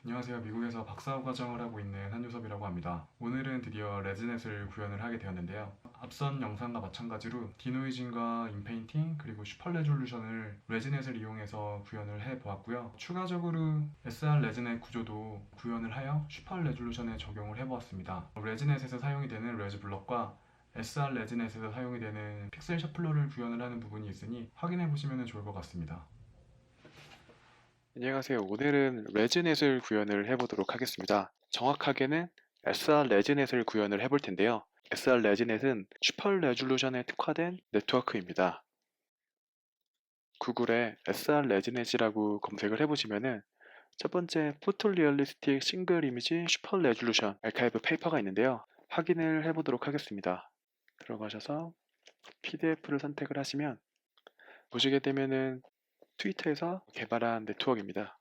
안녕하세요. 미국에서 박사 과정을 하고 있는 한유섭이라고 합니다. 오늘은 드디어 레즈넷을 구현을 하게 되었는데요. 앞선 영상과 마찬가지로 디노이징과 인페인팅 그리고 슈퍼 레졸루션을 레즈넷을 이용해서 구현을 해보았고요. 추가적으로 SR 레즈넷 구조도 구현을 하여 슈퍼 레졸루션에 적용을 해보았습니다. 레즈넷에서 사용이 되는 레즈 블럭과 SR 레즈넷에서 사용이 되는 픽셀 셔플러를 구현을 하는 부분이 있으니 확인해 보시면 좋을 것 같습니다. 안녕하세요. 오늘은 레즈넷을 구현을 해보도록 하겠습니다. 정확하게는 SR 레즈넷을 구현을 해볼 텐데요. SR 레즈넷은 슈퍼 레졸루션에 특화된 네트워크입니다. 구글에 SR 레즈넷이라고 검색을 해보시면은 첫 번째 포토리얼리스틱 싱글 이미지 슈퍼 레졸루션 아카이브 페이퍼가 있는데요. 확인을 해보도록 하겠습니다. 들어가셔서 PDF를 선택을 하시면 보시게 되면은 트위터에서 개발한 네트워크입니다.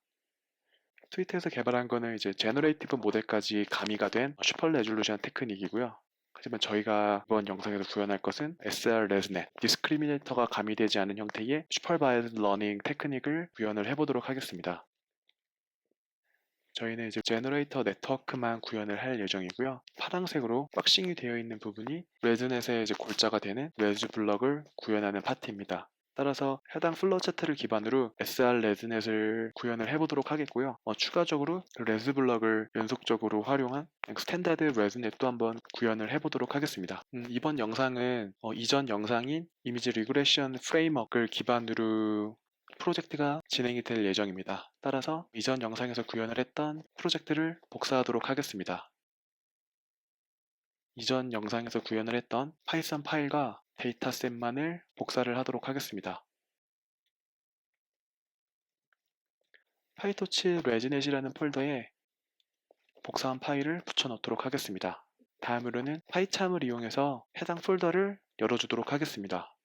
트위터에서 개발한 거는 이제 제너레이티브 모델까지 가미가 된 슈퍼 레졸루션 테크닉이고요. 하지만 저희가 이번 영상에서 구현할 것은 SR 레즈넷, 디스크리미네이터가 가미되지 않은 형태의 슈퍼바이즈드 러닝 테크닉을 구현을 해보도록 하겠습니다. 저희는 이제 제너레이터 네트워크만 구현을 할 예정이고요. 파란색으로 박싱이 되어 있는 부분이 레즈넷의 이제 골자가 되는 레즈 블럭을 구현하는 파트입니다. 따라서 해당 플로우 차트를 기반으로 SR 레즈넷을 구현을 해보도록 하겠고요. 추가적으로 그 레즈 블럭을 연속적으로 활용한 스탠다드 레즈넷도 한번 구현을 해보도록 하겠습니다. 이번 영상은 이전 영상인 이미지 리그레션 프레임워크를 기반으로 프로젝트가 진행이 될 예정입니다. 따라서 이전 영상에서 구현을 했던 프로젝트를 복사하도록 하겠습니다. 이전 영상에서 구현을 했던 파이썬 파일과 데이터셋만을 복사를 하도록 하겠습니다. 파이토치 레지넷이라는 폴더에 복사한 파일을 붙여넣도록 하겠습니다. 다음으로는 파이참을 이용해서 해당 폴더를 열어주도록 하겠습니다.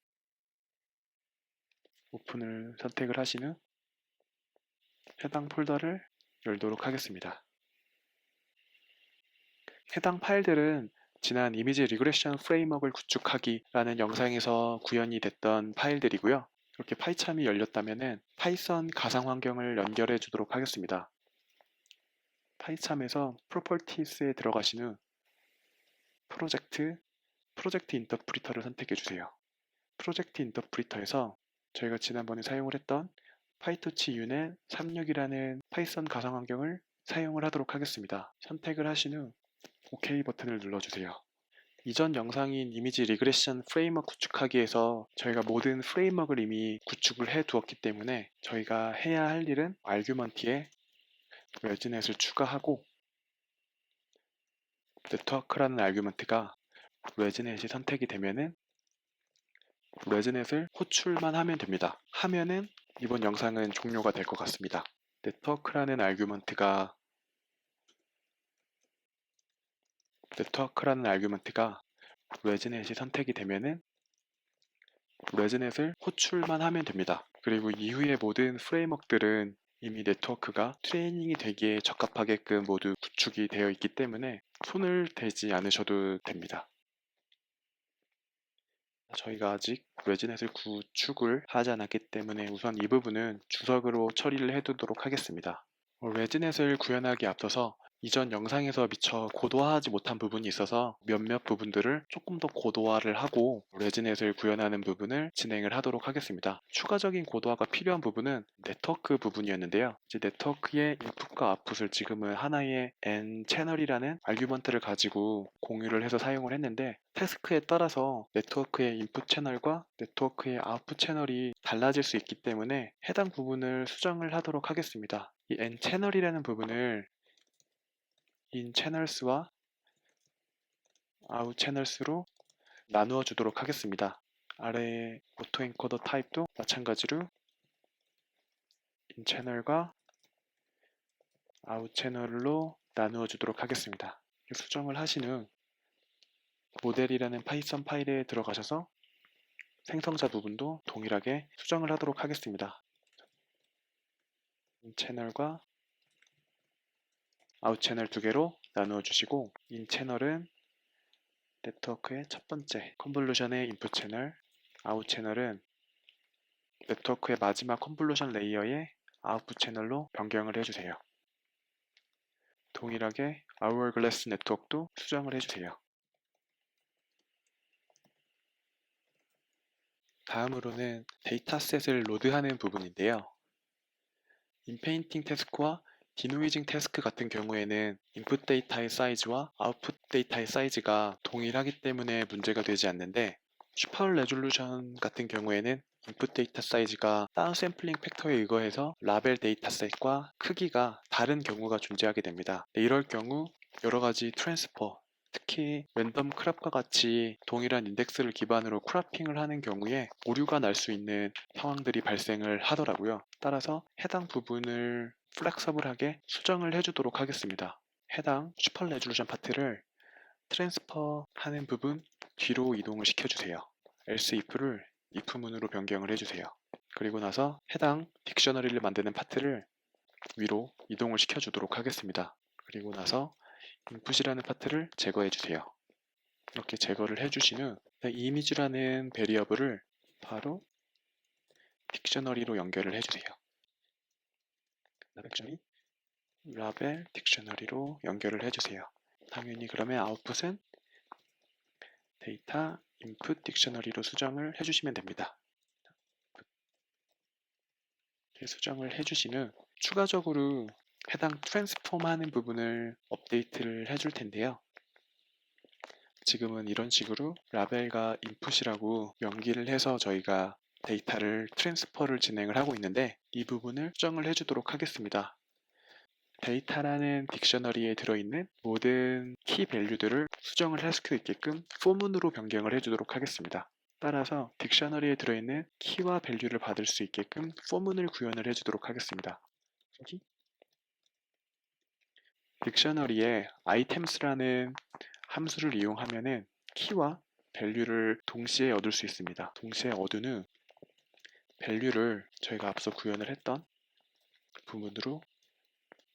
오픈을 선택을 하신 후 해당 폴더를 열도록 하겠습니다. 해당 파일들은 지난 이미지 리그레션 프레임워크를 구축하기라는 영상에서 구현이 됐던 파일들이고요. 이렇게 파이참이 열렸다면 파이썬 가상 환경을 연결해 주도록 하겠습니다. 파이참에서 프로퍼티스에 들어가신 후 프로젝트 인터프리터를 선택해 주세요. 프로젝트 인터프리터에서 저희가 지난번에 사용을 했던 파이토치 유넷 36이라는 파이썬 가상 환경을 사용을 하도록 하겠습니다. 선택을 하신 후 OK 버튼을 눌러주세요. 이전 영상인 이미지 리그레션 프레임워크 구축하기에서 저희가 모든 프레임워크를 이미 구축을 해 두었기 때문에 저희가 해야 할 일은 아규먼트에 레즈넷을 추가하고 네트워크라는 아규먼트가 레즈넷이 선택이 되면은 레즈넷을 호출만 하면 됩니다. 하면은 이번 영상은 종료가 될 것 같습니다. 네트워크라는 아규먼트가 레즈넷이 선택이 되면은 레즈넷을 호출만 하면 됩니다. 그리고 이후의 모든 프레임워크들은 이미 네트워크가 트레이닝이 되기에 적합하게끔 모두 구축이 되어 있기 때문에 손을 대지 않으셔도 됩니다. 저희가 아직 레지넷을 구축을 하지 않았기 때문에 우선 이 부분은 주석으로 처리를 해두도록 하겠습니다. 레지넷을 구현하기 앞서서 이전 영상에서 미처 고도화하지 못한 부분이 있어서 몇몇 부분들을 조금 더 고도화를 하고 레지넷을 구현하는 부분을 진행을 하도록 하겠습니다. 추가적인 고도화가 필요한 부분은 네트워크 부분이었는데요. 이제 네트워크의 인풋과 아웃풋을 지금은 하나의 N 채널이라는 아규먼트를 가지고 공유를 해서 사용을 했는데 태스크에 따라서 네트워크의 인풋 채널과 네트워크의 아웃풋 채널이 달라질 수 있기 때문에 해당 부분을 수정을 하도록 하겠습니다. 이 N 채널이라는 부분을 in channels와 out channels로 나누어 주도록 하겠습니다. 아래의 오토 엔코더 타입도 마찬가지로 in channel과 out channel로 나누어 주도록 하겠습니다. 수정을 하신 후 모델이라는 파이썬 파일에 들어가셔서 생성자 부분도 동일하게 수정을 하도록 하겠습니다. in channel과 out channel 두 개로 나누어 주시고 in channel은 네트워크의 첫 번째 컨볼루션의 인풋 채널, 아웃 채널은 네트워크의 마지막 컨볼루션 레이어의 아웃풋 채널로 변경을 해주세요. 동일하게 Hourglass 네트워크도 수정을 해주세요. 다음으로는 데이터셋을 로드하는 부분인데요. 인페인팅 태스크와 디노이징 태스크 같은 경우에는 인풋 데이터의 사이즈와 아웃풋 데이터의 사이즈가 동일하기 때문에 문제가 되지 않는데, 슈퍼 레졸루션 같은 경우에는 인풋 데이터 사이즈가 다운샘플링 팩터에 의거해서 라벨 데이터셋과 크기가 다른 경우가 존재하게 됩니다. 이럴 경우 여러 가지 트랜스퍼, 특히 랜덤 크랍과 같이 동일한 인덱스를 기반으로 크라핑을 하는 경우에 오류가 날 수 있는 상황들이 발생을 하더라고요. 따라서 해당 부분을 플렉서블하게 수정을 해주도록 하겠습니다. 해당 슈퍼 레졸루션 파트를 트랜스퍼 하는 부분 뒤로 이동을 시켜주세요. else if를 if문으로 변경을 해주세요. 그리고 나서 해당 딕셔너리를 만드는 파트를 위로 이동을 시켜주도록 하겠습니다. 그리고 나서 input이라는 파트를 제거해주세요. 이렇게 제거를 해주신 후 image라는 베리어블을 바로 딕셔너리로 연결을 해주세요. 라벨 딕셔너리로 연결을 해주세요. 당연히 그러면 아웃풋은 데이터 인풋 딕셔너리로 수정을 해주시면 됩니다. 이렇게 수정을 해주신 후 추가적으로 해당 트랜스폼 하는 부분을 업데이트를 해줄 텐데요. 지금은 이런 식으로 라벨과 인풋이라고 연기를 해서 저희가 데이터를 트랜스퍼를 진행을 하고 있는데, 이 부분을 수정을 해주도록 하겠습니다. 데이터라는 딕셔너리에 들어있는 모든 키 밸류들을 수정을 할 수 있게끔 포문으로 변경을 해주도록 하겠습니다. 따라서 딕셔너리에 들어있는 키와 밸류를 받을 수 있게끔 포문을 구현을 해주도록 하겠습니다. 딕셔너리에 items라는 함수를 이용하면은 키와 밸류를 동시에 얻을 수 있습니다. 동시에 얻은 후 밸류를 저희가 앞서 구현을 했던 부분으로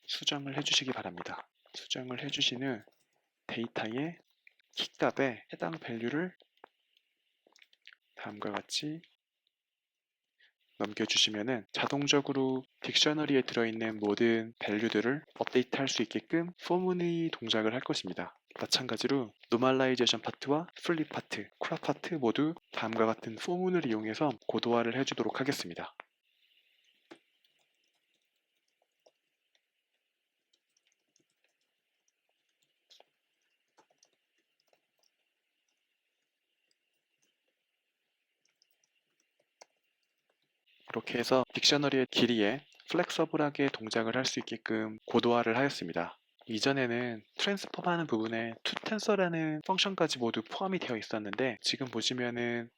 수정을 해주시기 바랍니다. 수정을 해주신 후 데이터의 키값에 해당 밸류를 다음과 같이 넘겨주시면은 자동적으로 딕셔너리에 들어있는 모든 밸류들을 업데이트할 수 있게끔 포문의 동작을 할 것입니다. 마찬가지로 노멀라이제이션 파트와 플립 파트, 크랍 파트 모두 다음과 같은 포문을 이용해서 고도화를 해주도록 하겠습니다. 이렇게 해서 딕셔너리의 길이에 플렉서블하게 동작을 할 수 있게끔 고도화를 하였습니다. 이전에는 트랜스폼 하는 부분에 toTensor라는 펑션까지 모두 포함이 되어 있었는데, 지금 보시면은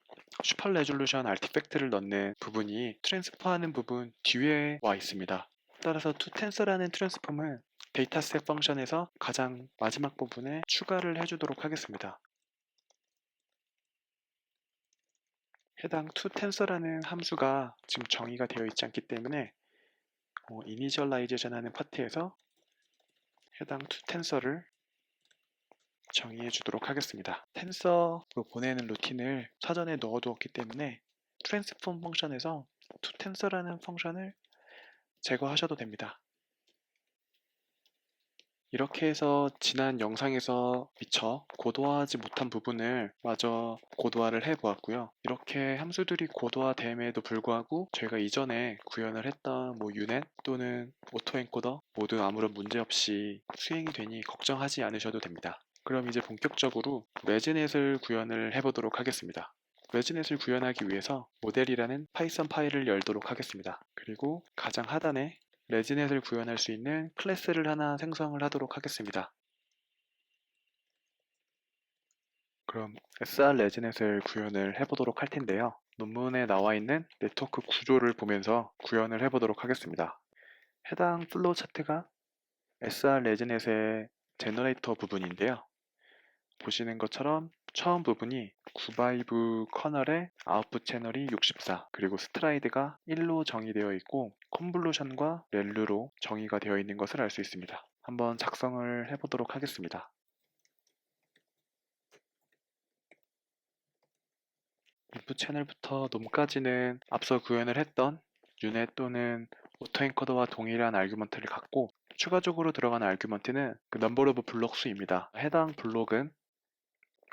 슈퍼 레졸루션 아티팩트를 넣는 부분이 트랜스폼 하는 부분 뒤에 와 있습니다. 따라서 toTensor라는 트랜스폼은 데이터셋 펑션에서 가장 마지막 부분에 추가를 해주도록 하겠습니다. 해당 toTensor라는 함수가 지금 정의가 되어 있지 않기 때문에 이니셜라이제이션 하는 파트에서 해당 toTensor를 정의해 주도록 하겠습니다. 텐서로 보내는 루틴을 사전에 넣어두었기 때문에 트랜스폼 펑션에서 toTensor라는 펑션을 제거하셔도 됩니다. 이렇게 해서 지난 영상에서 미처 고도화하지 못한 부분을 마저 고도화를 해보았고요. 이렇게 함수들이 고도화됨에도 불구하고 저희가 이전에 구현을 했던 유넷 또는 오토엔코더 모두 아무런 문제 없이 수행이 되니 걱정하지 않으셔도 됩니다. 그럼 이제 본격적으로 레지넷을 구현을 해보도록 하겠습니다. 레지넷을 구현하기 위해서 모델이라는 파이썬 파일을 열도록 하겠습니다. 그리고 가장 하단에 레지넷을 구현할 수 있는 클래스를 하나 생성을 하도록 하겠습니다. 그럼 SR 레지넷을 구현을 해보도록 할 텐데요. 논문에 나와 있는 네트워크 구조를 보면서 구현을 해보도록 하겠습니다. 해당 플로우 차트가 SR 레지넷의 제너레이터 부분인데요. 보시는 것처럼 처음 부분이 9바이브 커널의 아웃풋 채널이 64, 그리고 스트라이드가 1로 정의되어 있고 컨볼루션과 렐루로 정의가 되어 있는 것을 알 수 있습니다. 한번 작성을 해보도록 하겠습니다. 인풋 채널부터 놈까지는 앞서 구현을 했던 유넷 또는 오토엔코더와 동일한 아규먼트를 갖고 추가적으로 들어가는 아규먼트는 그 넘버 오브 블록 수입니다. 해당 블록은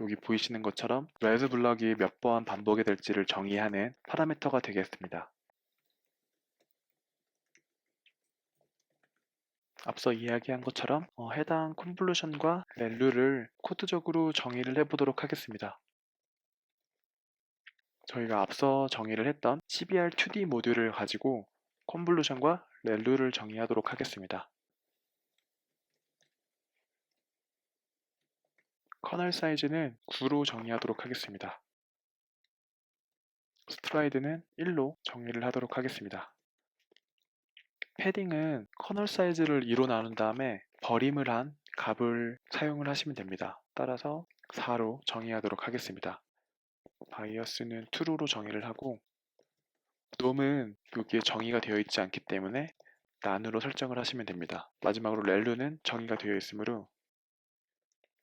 여기 보이시는 것처럼 레즈 블럭이 몇 번 반복이 될지를 정의하는 파라미터가 되겠습니다. 앞서 이야기한 것처럼 해당 컨볼루션과 렐루를 코드적으로 정의를 해보도록 하겠습니다. 저희가 앞서 정의를 했던 CBR2D 모듈을 가지고 컨볼루션과 렐루를 정의하도록 하겠습니다. 커널 사이즈는 9로 정의하도록 하겠습니다. 스트라이드는 1로 정의를 하도록 하겠습니다. 패딩은 커널 사이즈를 2로 나눈 다음에 버림을 한 값을 사용을 하시면 됩니다. 따라서 4로 정의하도록 하겠습니다. 바이어스는 true로 정의를 하고 놈은 여기에 정의가 되어 있지 않기 때문에 none으로 설정을 하시면 됩니다. 마지막으로 렐루는 정의가 되어 있으므로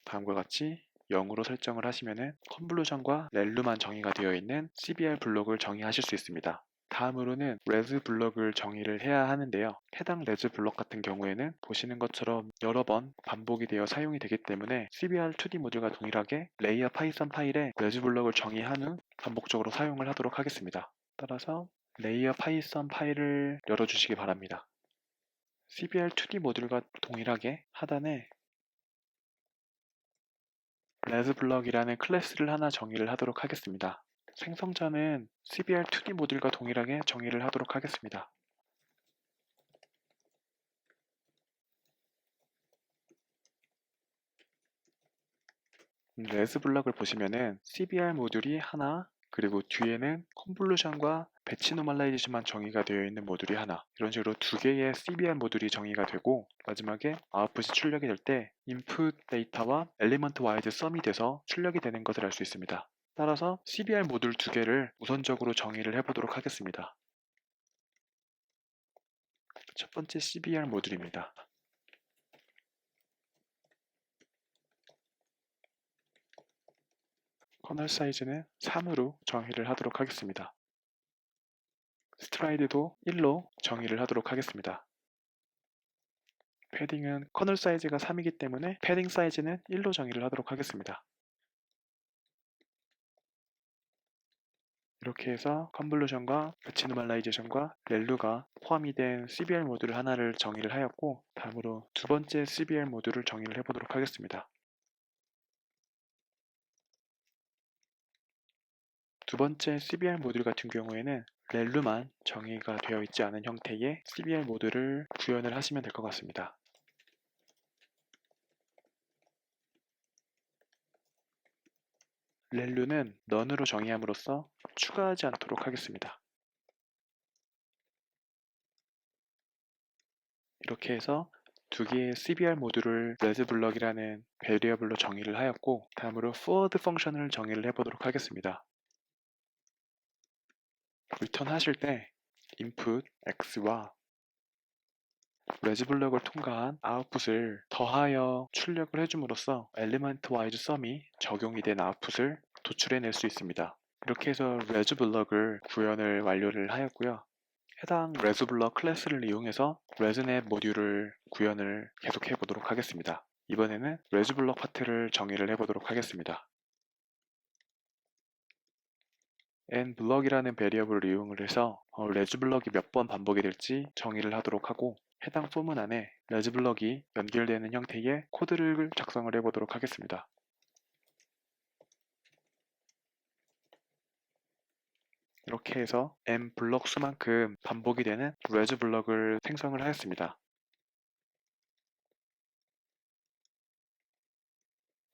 다음과 같이 0으로 설정을 하시면 컨볼루션과 렐루만 정의가 되어 있는 CBR 블록을 정의하실 수 있습니다. 다음으로는 레즈 블럭을 정의를 해야 하는데요. 해당 레즈 블럭 같은 경우에는 보시는 것처럼 여러 번 반복이 되어 사용이 되기 때문에 CBR2D 모듈과 동일하게 레이어 파이썬 파일에 레즈 블럭을 정의한 후 반복적으로 사용을 하도록 하겠습니다. 따라서 레이어 파이썬 파일을 열어주시기 바랍니다. CBR2D 모듈과 동일하게 하단에 레즈 블럭이라는 클래스를 하나 정의를 하도록 하겠습니다. 생성자는 CBR2D 모듈과 동일하게 정의를 하도록 하겠습니다. 레즈 블럭을 보시면은 CBR 모듈이 하나, 그리고 뒤에는 컨볼루션과 배치 노멀라이제이션만 정의가 되어 있는 모듈이 하나, 이런 식으로 두 개의 CBR 모듈이 정의가 되고 마지막에 아웃풋이 출력이 될 때 인풋 데이터와 엘리먼트 와이즈 썸이 돼서 출력이 되는 것을 알 수 있습니다. 따라서 CBR 모듈 두 개를 우선적으로 정의를 해보도록 하겠습니다. 첫 번째 CBR 모듈입니다. 커널 사이즈는 3으로 정의를 하도록 하겠습니다. 스트라이드도 1로 정의를 하도록 하겠습니다. 패딩은 커널 사이즈가 3이기 때문에 패딩 사이즈는 1로 정의를 하도록 하겠습니다. 이렇게 해서 컨볼루션과 배치 노멀라이제이션과 렐루가 포함이 된 CBR 모듈 하나를 정의를 하였고, 다음으로 두 번째 CBR 모듈을 정의를 해보도록 하겠습니다. 두 번째 CBR 모듈 같은 경우에는 렐루만 정의가 되어 있지 않은 형태의 CBR 모듈을 구현을 하시면 될 것 같습니다. 렐루는 none으로 정의함으로써 추가하지 않도록 하겠습니다. 이렇게 해서 두 개의 CBR 모듈을 레즈 블럭이라는 베리어블로 정의를 하였고, 다음으로 forward 펑션을 정의를 해보도록 하겠습니다. 리턴 하실 때 input x와 레즈 블럭을 통과한 아웃풋을 더하여 출력을 해줌으로써 엘리먼트 와이즈 썸이 적용이 된 아웃풋을 도출해낼 수 있습니다. 이렇게 해서 레즈 블럭을 구현을 완료를 하였고요. 해당 레즈 블럭 클래스를 이용해서 레즈넷 모듈을 구현을 계속해 보도록 하겠습니다. 이번에는 레즈 블럭 파트를 정의를 해보도록 하겠습니다. n블럭이라는 베리어블을 이용을 해서 레즈 블럭이 몇 번 반복이 될지 정의를 하도록 하고, 해당 포문 안에 레즈 블럭이 연결되는 형태의 코드를 작성을 해보도록 하겠습니다. 이렇게 해서 n 블럭 수만큼 반복이 되는 레즈 블럭을 생성을 하였습니다.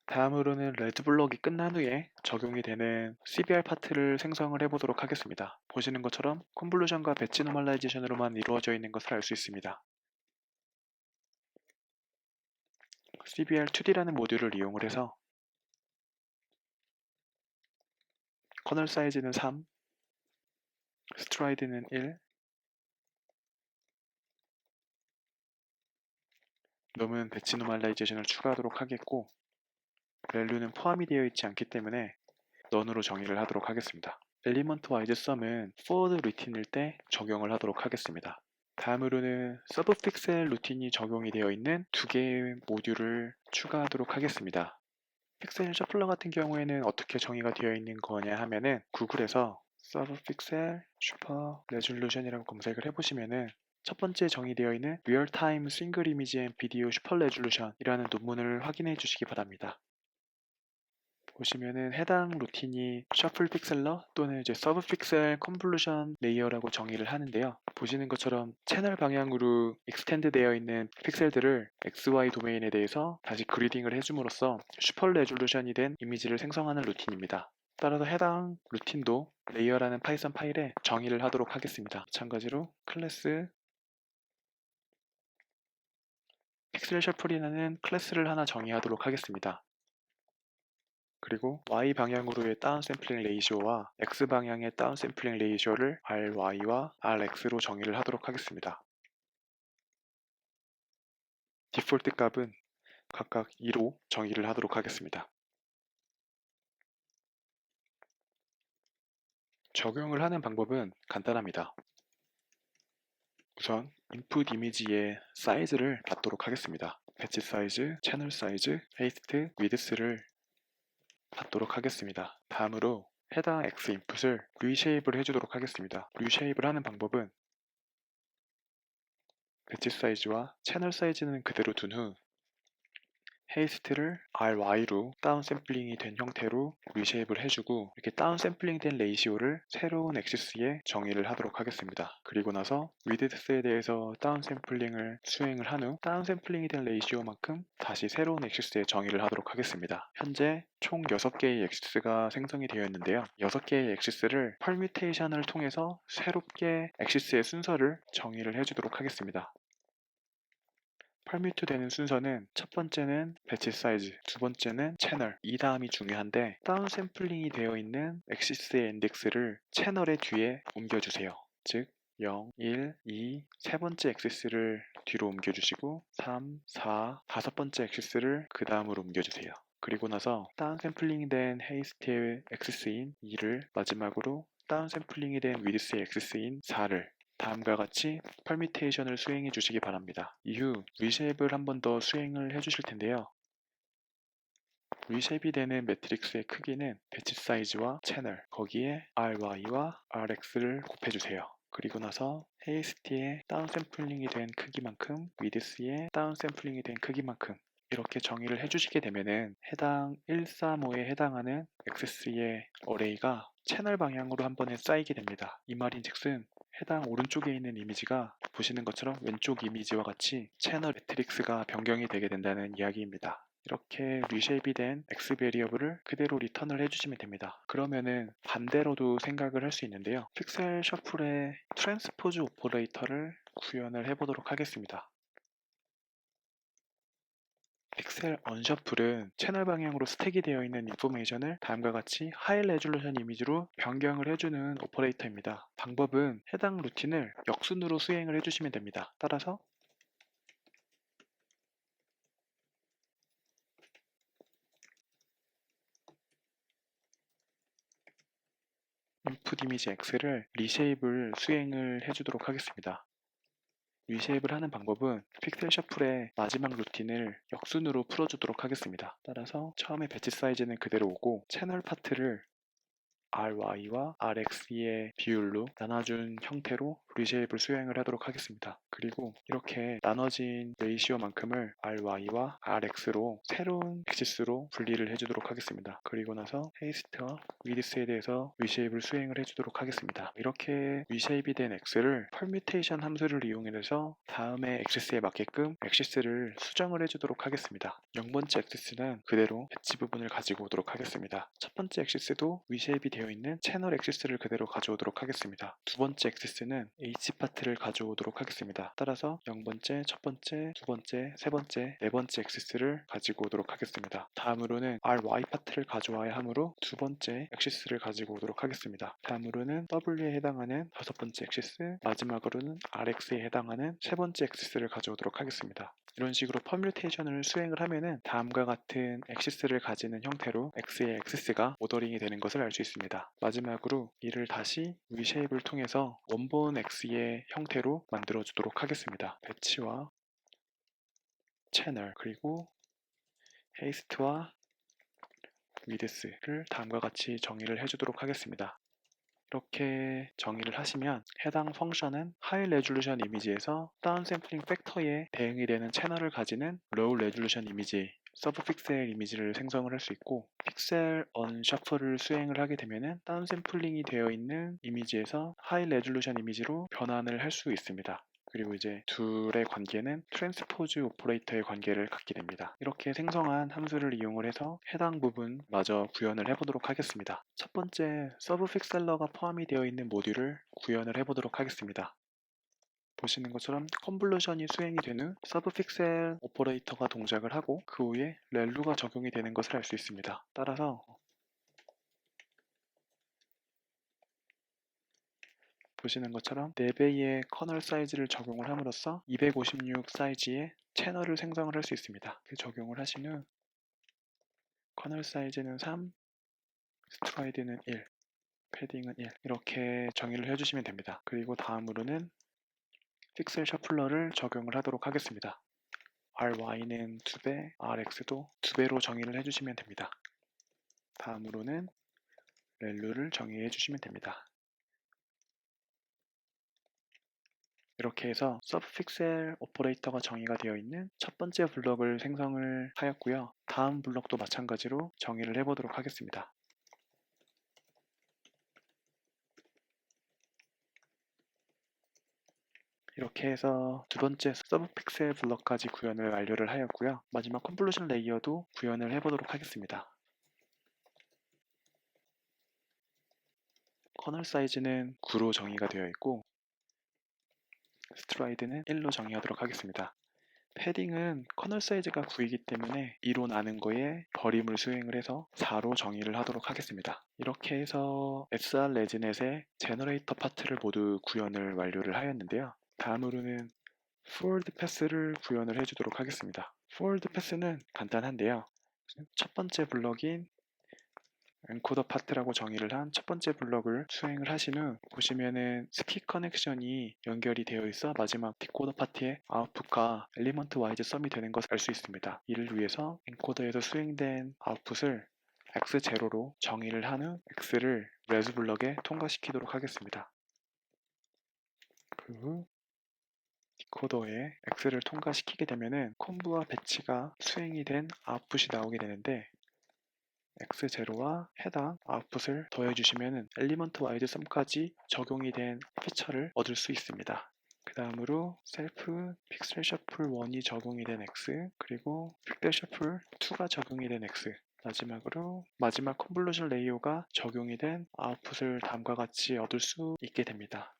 다음으로는 레즈 블럭이 끝난 후에 적용이 되는 CBR 파트를 생성을 해보도록 하겠습니다. 보시는 것처럼 컨볼루션과 배치 노멀라이제이션으로만 이루어져 있는 것을 알 수 있습니다. CBR2D라는 모듈을 이용을 해서 커널 사이즈는 3, 스트라이드는 1, 놈은 배치 노멀라이제이션을 추가하도록 하겠고, 렐루는 포함이 되어 있지 않기 때문에 none으로 정의를 하도록 하겠습니다. 엘리먼트 와이즈 썸은 forward 루틴일 때 적용을 하도록 하겠습니다. 다음으로는 서브픽셀 루틴이 적용이 되어 있는 두 개의 모듈을 추가하도록 하겠습니다. 픽셀 셔플러 같은 경우에는 어떻게 정의가 되어 있는 거냐 하면은 구글에서 서브픽셀 슈퍼 레졸루션이라고 검색을 해보시면은 첫 번째 정의되어 있는 리얼타임 싱글 이미지 앤 비디오 슈퍼 레졸루션이라는 논문을 확인해 주시기 바랍니다. 보시면은 해당 루틴이 셔플 픽셀러 또는 이제 서브 픽셀 컨볼루션 레이어라고 정의를 하는데요. 보시는 것처럼 채널 방향으로 익스텐드 되어 있는 픽셀들을 XY 도메인에 대해서 다시 그리딩을 해줌으로써 슈퍼 레졸루션이 된 이미지를 생성하는 루틴입니다. 따라서 해당 루틴도 레이어라는 파이썬 파일에 정의를 하도록 하겠습니다. 마찬가지로 클래스 픽셀 셔플이라는 클래스를 하나 정의하도록 하겠습니다. 그리고 Y 방향으로의 다운샘플링 레이시오와 X 방향의 다운샘플링 레이시오를 RY와 RX로 정의를 하도록 하겠습니다. 디폴트 값은 각각 2로 정의를 하도록 하겠습니다. 적용을 하는 방법은 간단합니다. 우선 인풋 이미지의 사이즈를 받도록 하겠습니다. 배치 사이즈, 채널 사이즈, 헤이스트, 위드스를 받도록 하겠습니다. 다음으로 해당 X 인풋을 리쉐입을 해주도록 하겠습니다. 리쉐입을 하는 방법은 배치 사이즈와 채널 사이즈는 그대로 둔 후 헤이스트를 RY로 다운샘플링이 된 형태로 리쉐입을 해주고 이렇게 다운샘플링 된 레이시오를 새로운 엑시스에 정의를 하도록 하겠습니다. 그리고 나서 위드스에 대해서 다운샘플링을 수행을 한 후 다운샘플링이 된 레이시오만큼 다시 새로운 엑시스에 정의를 하도록 하겠습니다. 현재 총 6개의 엑시스가 생성이 되어 있는데요. 6개의 엑시스를 펄뮤테이션을 통해서 새롭게 엑시스의 순서를 정의를 해주도록 하겠습니다. 펄뮤트 되는 순서는 첫 번째는 배치 사이즈, 두 번째는 채널, 이 다음이 중요한데 다운 샘플링이 되어 있는 엑시스의 인덱스를 채널의 뒤에 옮겨주세요. 즉 0, 1, 2, 세 번째 엑시스를 뒤로 옮겨주시고 3, 4, 다섯 번째 엑시스를 그 다음으로 옮겨주세요. 그리고 나서 다운 샘플링이 된 헤이스트의 엑시스인 2를 마지막으로 다운 샘플링이 된 위드스의 엑시스인 4를 다음과 같이 펄뮤테이션을 수행해 주시기 바랍니다. 이후 리쉐입을 한 번 더 수행을 해 주실 텐데요. 리쉐입이 되는 매트릭스의 크기는 배치 사이즈와 채널, 거기에 RY와 RX를 곱해주세요. 그리고 나서 헤이스트의 다운샘플링이 된 크기만큼, 위드스의 다운샘플링이 된 크기만큼 이렇게 정의를 해주시게 되면은 해당 135에 해당하는 액세스의 어레이가 채널 방향으로 한 번에 쌓이게 됩니다. 이 말인즉슨 해당 오른쪽에 있는 이미지가 보시는 것처럼 왼쪽 이미지와 같이 채널 매트릭스가 변경이 되게 된다는 이야기입니다. 이렇게 리쉐입이 된 X 베리어블을 그대로 리턴을 해주시면 됩니다. 그러면은 반대로도 생각을 할 수 있는데요. 픽셀 셔플의 트랜스포즈 오퍼레이터를 구현을 해보도록 하겠습니다. 픽셀 언셔플은 채널 방향으로 스택이 되어 있는 인포메이션을 다음과 같이 하이 레졸루션 이미지로 변경을 해주는 오퍼레이터입니다. 방법은 해당 루틴을 역순으로 수행을 해주시면 됩니다. 따라서 인풋 이미지 X를 리쉐입을 수행을 해주도록 하겠습니다. 리쉐입을 하는 방법은 픽셀 셔플의 마지막 루틴을 역순으로 풀어주도록 하겠습니다. 따라서 처음에 배치 사이즈는 그대로 오고 채널 파트를 RY와 RX의 비율로 나눠준 형태로 리쉐입을 수행을 하도록 하겠습니다. 그리고 이렇게 나눠진 레이시오만큼을 RY와 RX로 새로운 엑시스로 분리를 해주도록 하겠습니다. 그리고 나서 헤이스트와 위드스에 대해서 리쉐입을 수행을 해주도록 하겠습니다. 이렇게 리쉐입이 된 X를 펄뮤테이션 함수를 이용해서 다음의 엑시스에 맞게끔 엑시스를 수정을 해주도록 하겠습니다. 0번째 엑시스는 그대로 배치 부분을 가지고 오도록 하겠습니다. 첫 번째 엑시스도 리쉐입이 되어 있는 채널 엑시스를 그대로 가져오도록 하겠습니다. 두 번째 엑시스는 H 파트를 가져오도록 하겠습니다. 따라서 0번째, 첫 번째, 두 번째, 세 번째, 네 번째 엑시스를 가지고 오도록 하겠습니다. 다음으로는 RY 파트를 가져와야 하므로 두 번째 엑시스를 가지고 오도록 하겠습니다. 다음으로는 W에 해당하는 다섯 번째 엑시스, 마지막으로는 RX에 해당하는 세 번째 엑시스를 가져오도록 하겠습니다. 이런 식으로 퍼뮤테이션을 수행을 하면은 다음과 같은 엑시스를 가지는 형태로 X의 엑시스가 오더링이 되는 것을 알 수 있습니다. 하겠습니다. 마지막으로 이를 다시 V쉐입을 통해서 원본 X의 형태로 만들어 주도록 하겠습니다. 배치와 채널 그리고 헤이스트와 위드스를 다음과 같이 정의를 해주도록 하겠습니다. 이렇게 정의를 하시면 해당 펑션은 하이 레졸루션 이미지에서 다운샘플링 팩터에 대응이 되는 채널을 가지는 로우 레졸루션 이미지 서브 픽셀 이미지를 생성을 할 수 있고 픽셀 언 셔플을 수행을 하게 되면 다운샘플링이 되어 있는 이미지에서 하이 레졸루션 이미지로 변환을 할 수 있습니다. 그리고 이제 둘의 관계는 트랜스포즈 오퍼레이터의 관계를 갖게 됩니다. 이렇게 생성한 함수를 이용을 해서 해당 부분 마저 구현을 해보도록 하겠습니다. 첫 번째 서브 픽셀러가 포함이 되어 있는 모듈을 구현을 해보도록 하겠습니다. 보시는 것처럼 컨볼루션이 수행이 된 후 서브 픽셀 오퍼레이터가 동작을 하고 그 후에 렐루가 적용이 되는 것을 알 수 있습니다. 따라서 보시는 것처럼 4배의 커널 사이즈를 적용을 함으로써 256 사이즈의 채널을 생성을 할 수 있습니다. 그 적용을 하신 후 커널 사이즈는 3, 스트라이드는 1, 패딩은 1 이렇게 정의를 해주시면 됩니다. 그리고 다음으로는 픽셀 셔플러를 적용을 하도록 하겠습니다. RY는 2배, RX도 2배로 정의를 해주시면 됩니다. 다음으로는 렐루를 정의해 주시면 됩니다. 이렇게 해서 서브픽셀 오퍼레이터가 정의가 되어 있는 첫 번째 블럭을 생성을 하였고요. 다음 블럭도 마찬가지로 정의를 해보도록 하겠습니다. 이렇게 해서 두 번째 서브픽셀 블럭까지 구현을 완료를 하였고요. 마지막 컨볼루션 레이어도 구현을 해보도록 하겠습니다. 커널 사이즈는 9로 정의가 되어 있고 스트라이드는 1로 정의하도록 하겠습니다. 패딩은 커널 사이즈가 9이기 때문에 2로 나눈 거에 버림을 수행을 해서 4로 정의를 하도록 하겠습니다. 이렇게 해서 SR 레지넷의 제너레이터 파트를 모두 구현을 완료를 하였는데요. 다음으로는 forward pass를 구현을 해주도록 하겠습니다. forward pass는 간단한데요. 첫 번째 블럭인 엔코더 파트라고 정의를 한 첫 번째 블럭을 수행을 하신 후 보시면은 스키 커넥션이 연결이 되어 있어 마지막 디코더 파트의 아웃풋과 엘리먼트 와이즈 썸이 되는 것을 알 수 있습니다. 이를 위해서 엔코더에서 수행된 아웃풋을 x0로 정의를 한 후 x를 레즈 블럭에 통과시키도록 하겠습니다. 그 후 디코더에 x를 통과시키게 되면은 콤브와 배치가 수행이 된 아웃풋이 나오게 되는데 x0와 해당 아웃풋을 더해주시면 엘리먼트 와이드 썸까지 적용이 된 피처를 얻을 수 있습니다. 그 다음으로 셀프 픽셀 셔플 1이 적용이 된 x 그리고 픽셀 셔플 2가 적용이 된 x 마지막으로 마지막 컨볼루션 레이어가 적용이 된 아웃풋을 다음과 같이 얻을 수 있게 됩니다.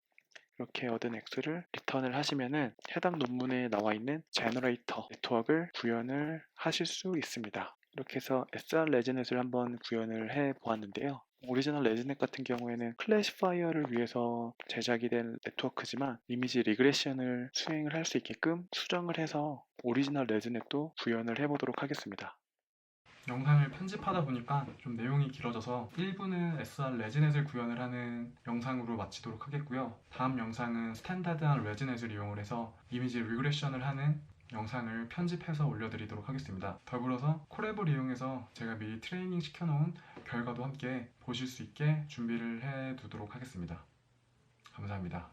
이렇게 얻은 x를 리턴을 하시면은 해당 논문에 나와 있는 제너레이터 네트워크를 구현을 하실 수 있습니다. 이렇게 해서 SR 레지넷을 한번 구현을 해 보았는데요. 오리지널 레지넷 같은 경우에는 클래시파이어를 위해서 제작이 된 네트워크지만 이미지 리그레션을 수행을 할 수 있게끔 수정을 해서 오리지널 레지넷도 구현을 해 보도록 하겠습니다. 영상을 편집하다 보니까 좀 내용이 길어져서 1부는 SR 레지넷을 구현을 하는 영상으로 마치도록 하겠고요. 다음 영상은 스탠다드한 레지넷을 이용을 해서 이미지 리그레션을 하는 영상을 편집해서 올려드리도록 하겠습니다. 더불어서 콜앱을 이용해서 제가 미리 트레이닝 시켜놓은 결과도 함께 보실 수 있게 준비를 해 두도록 하겠습니다. 감사합니다.